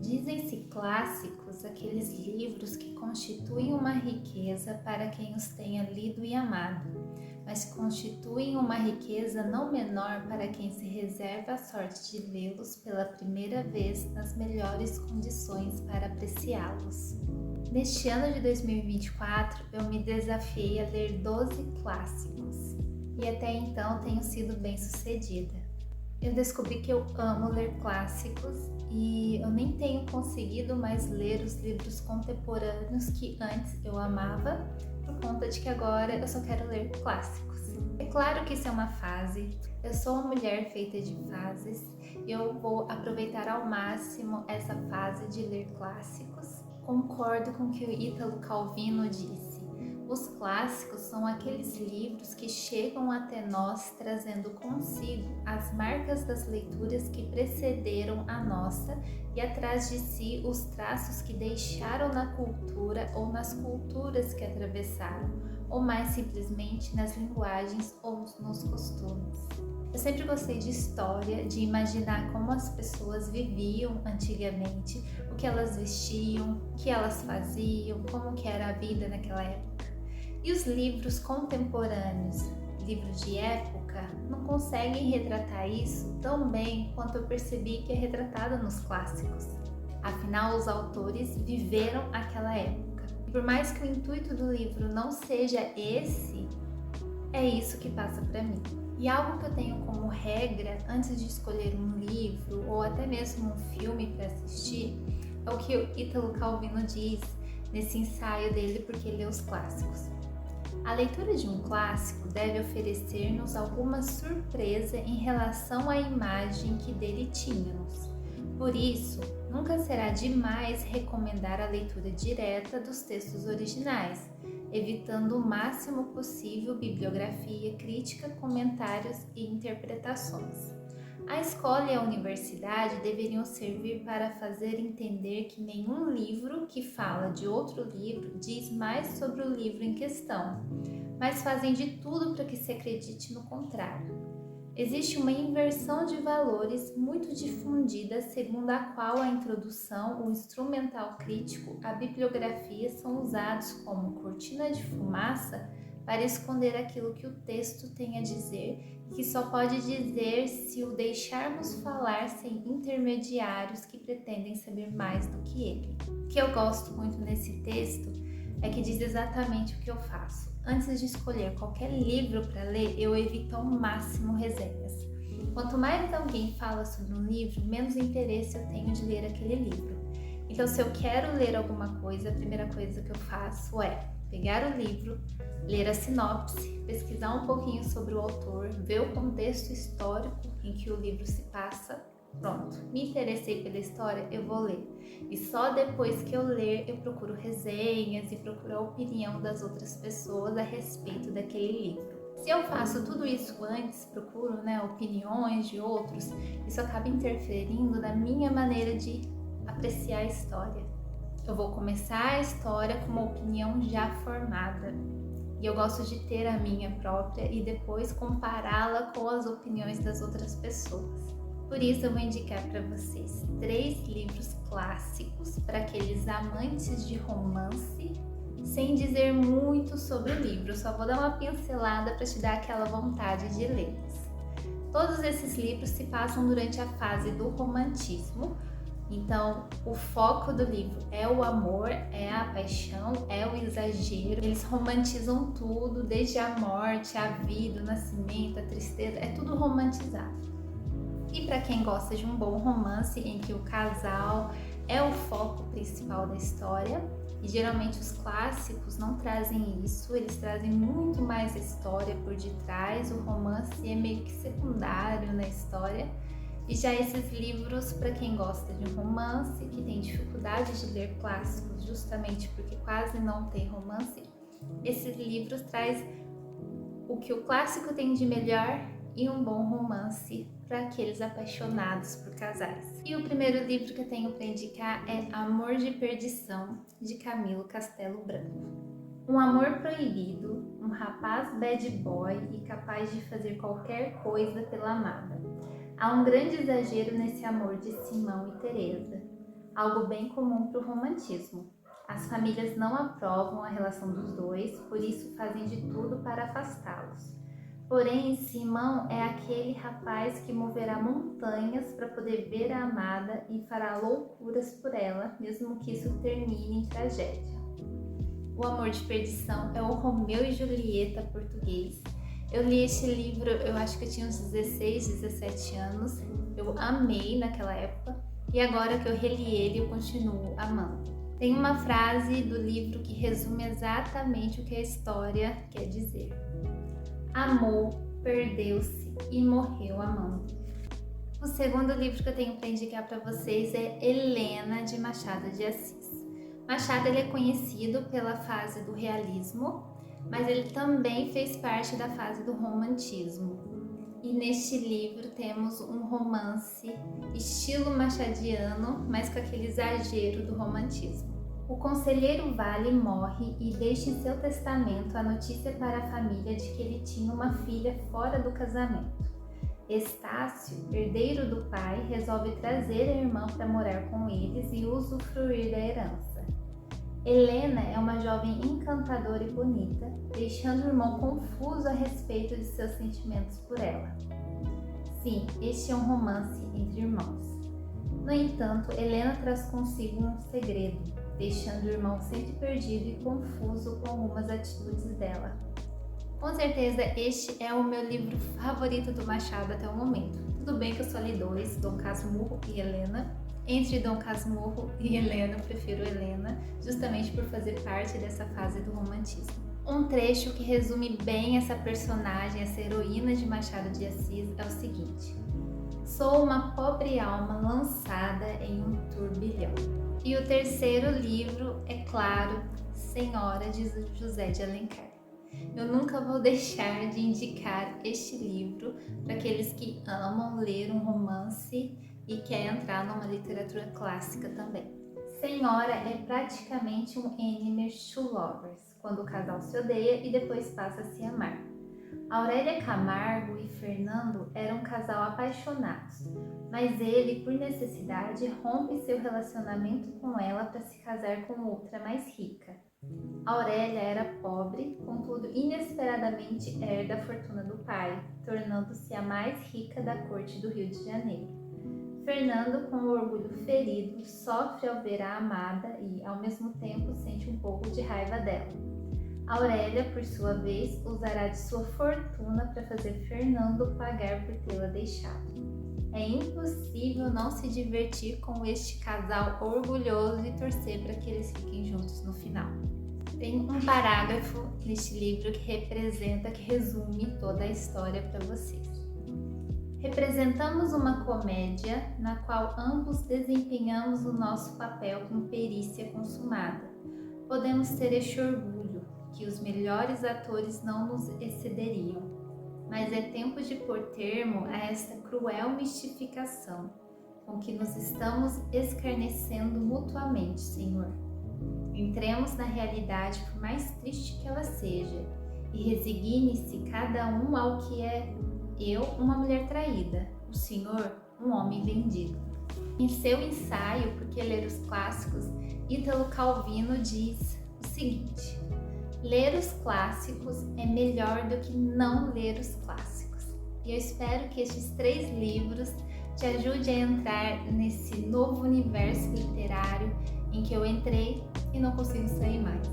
Dizem-se clássicos aqueles livros que constituem uma riqueza para quem os tenha lido e amado, mas constituem uma riqueza não menor para quem se reserva a sorte de lê-los pela primeira vez nas melhores condições para apreciá-los. Neste ano de 2024, eu me desafiei a ler 12 clássicos e até então tenho sido bem sucedida. Eu descobri que eu amo ler clássicos e eu nem tenho conseguido mais ler os livros contemporâneos que antes eu amava, por conta de que agora eu só quero ler clássicos. É claro que isso é uma fase, eu sou uma mulher feita de fases e eu vou aproveitar ao máximo essa fase de ler clássicos. Concordo com o que o Ítalo Calvino disse. Os clássicos são aqueles livros que chegam até nós trazendo consigo as marcas das leituras que precederam a nossa e atrás de si os traços que deixaram na cultura ou nas culturas que atravessaram, ou mais simplesmente nas linguagens ou nos costumes. Eu sempre gostei de história, de imaginar como as pessoas viviam antigamente, o que elas vestiam, o que elas faziam, como que era a vida naquela época. E os livros contemporâneos, livros de época, não conseguem retratar isso tão bem quanto eu percebi que é retratado nos clássicos. Afinal, os autores viveram aquela época. E por mais que o intuito do livro não seja esse, é isso que passa para mim. E algo que eu tenho como regra antes de escolher um livro ou até mesmo um filme para assistir é o que o Ítalo Calvino diz nesse ensaio dele Porque Lê os Clássicos. A leitura de um clássico deve oferecer-nos alguma surpresa em relação à imagem que dele tínhamos. Por isso, nunca será demais recomendar a leitura direta dos textos originais, evitando o máximo possível bibliografia, crítica, comentários e interpretações. A escola e a universidade deveriam servir para fazer entender que nenhum livro que fala de outro livro diz mais sobre o livro em questão, mas fazem de tudo para que se acredite no contrário. Existe uma inversão de valores muito difundida, segundo a qual a introdução, o instrumental crítico, a bibliografia são usados como cortina de fumaça para esconder aquilo que o texto tem a dizer e que só pode dizer se o deixarmos falar sem intermediários que pretendem saber mais do que ele. O que eu gosto muito nesse texto é que diz exatamente o que eu faço. Antes de escolher qualquer livro para ler, eu evito ao máximo resenhas. Quanto mais alguém fala sobre um livro, menos interesse eu tenho de ler aquele livro. Então, se eu quero ler alguma coisa, a primeira coisa que eu faço é pegar o livro, ler a sinopse, pesquisar um pouquinho sobre o autor, ver o contexto histórico em que o livro se passa. Pronto, me interessei pela história, eu vou ler. E só depois que eu ler, eu procuro resenhas e procuro a opinião das outras pessoas a respeito daquele livro. Se eu faço tudo isso antes, procuro opiniões de outros, isso acaba interferindo na minha maneira de apreciar a história. Eu vou começar a história com uma opinião já formada. E eu gosto de ter a minha própria e depois compará-la com as opiniões das outras pessoas. Por isso eu vou indicar para vocês 3 livros clássicos para aqueles amantes de romance, sem dizer muito sobre o livro, só vou dar uma pincelada para te dar aquela vontade de lê-los. Todos esses livros se passam durante a fase do romantismo, então o foco do livro é o amor, é a paixão, é o exagero. Eles romantizam tudo, desde a morte, a vida, o nascimento, a tristeza, é tudo romantizado. E para quem gosta de um bom romance em que o casal é o foco principal da história, e geralmente os clássicos não trazem isso, eles trazem muito mais a história por detrás, o romance é meio que secundário na história. E já esses livros, para quem gosta de romance, que tem dificuldade de ler clássicos justamente porque quase não tem romance, esses livros traz o que o clássico tem de melhor e um bom romance para aqueles apaixonados por casais. E o primeiro livro que eu tenho para indicar é Amor de Perdição, de Camilo Castelo Branco. Um amor proibido, um rapaz bad boy e capaz de fazer qualquer coisa pela amada. Há um grande exagero nesse amor de Simão e Teresa, algo bem comum para o romantismo. As famílias não aprovam a relação dos dois, por isso fazem de tudo para afastá-los. Porém, Simão é aquele rapaz que moverá montanhas para poder ver a amada e fará loucuras por ela, mesmo que isso termine em tragédia. O Amor de Perdição é o Romeu e Julieta português. Eu li este livro, eu acho que eu tinha uns 16, 17 anos. Eu amei naquela época e agora que eu reli ele, eu continuo amando. Tem uma frase do livro que resume exatamente o que a história quer dizer. Amou, perdeu-se e morreu amando. O segundo livro que eu tenho para indicar para vocês é Helena, de Machado de Assis. Machado ele é conhecido pela fase do realismo, mas ele também fez parte da fase do romantismo. E neste livro temos um romance estilo machadiano, mas com aquele exagero do romantismo. O conselheiro Vale morre e deixa em seu testamento a notícia para a família de que ele tinha uma filha fora do casamento. Estácio, herdeiro do pai, resolve trazer a irmã para morar com eles e usufruir da herança. Helena é uma jovem encantadora e bonita, deixando o irmão confuso a respeito de seus sentimentos por ela. Sim, este é um romance entre irmãos. No entanto, Helena traz consigo um segredo, deixando o irmão sempre perdido e confuso com algumas atitudes dela. Com certeza este é o meu livro favorito do Machado até o momento. Tudo bem que eu só li dois, Dom Casmurro e Helena. Entre Dom Casmurro e Helena, eu prefiro Helena, justamente por fazer parte dessa fase do romantismo. Um trecho que resume bem essa personagem, essa heroína de Machado de Assis é o seguinte: sou uma pobre alma lançada em um turbilhão. E o terceiro livro é, claro, Senhora, de José de Alencar. Eu nunca vou deixar de indicar este livro para aqueles que amam ler um romance e quer entrar numa literatura clássica também. Senhora é praticamente um enemies to lovers, quando o casal se odeia e depois passa a se amar. Aurélia Camargo e Fernando eram um casal apaixonados, mas ele, por necessidade, rompe seu relacionamento com ela para se casar com outra mais rica. Aurélia era pobre, contudo inesperadamente herda a fortuna do pai, tornando-se a mais rica da corte do Rio de Janeiro. Fernando, com o orgulho ferido, sofre ao ver a amada e, ao mesmo tempo, sente um pouco de raiva dela. Aurélia, por sua vez, usará de sua fortuna para fazer Fernando pagar por tê-la deixado. É impossível não se divertir com este casal orgulhoso e torcer para que eles fiquem juntos no final. Tem um parágrafo neste livro que resume toda a história para vocês. Representamos uma comédia na qual ambos desempenhamos o nosso papel com perícia consumada. Podemos ter este orgulho, que os melhores atores não nos excederiam, mas é tempo de pôr termo a esta cruel mistificação com que nos estamos escarnecendo mutuamente, Senhor. Entremos na realidade, por mais triste que ela seja, e resigne-se cada um ao que é eu, uma mulher traída, o Senhor, um homem vendido. Em seu ensaio Por que ler os clássicos, Ítalo Calvino diz o seguinte: ler os clássicos é melhor do que não ler os clássicos. E eu espero que estes 3 livros te ajudem a entrar nesse novo universo literário em que eu entrei e não consigo sair mais.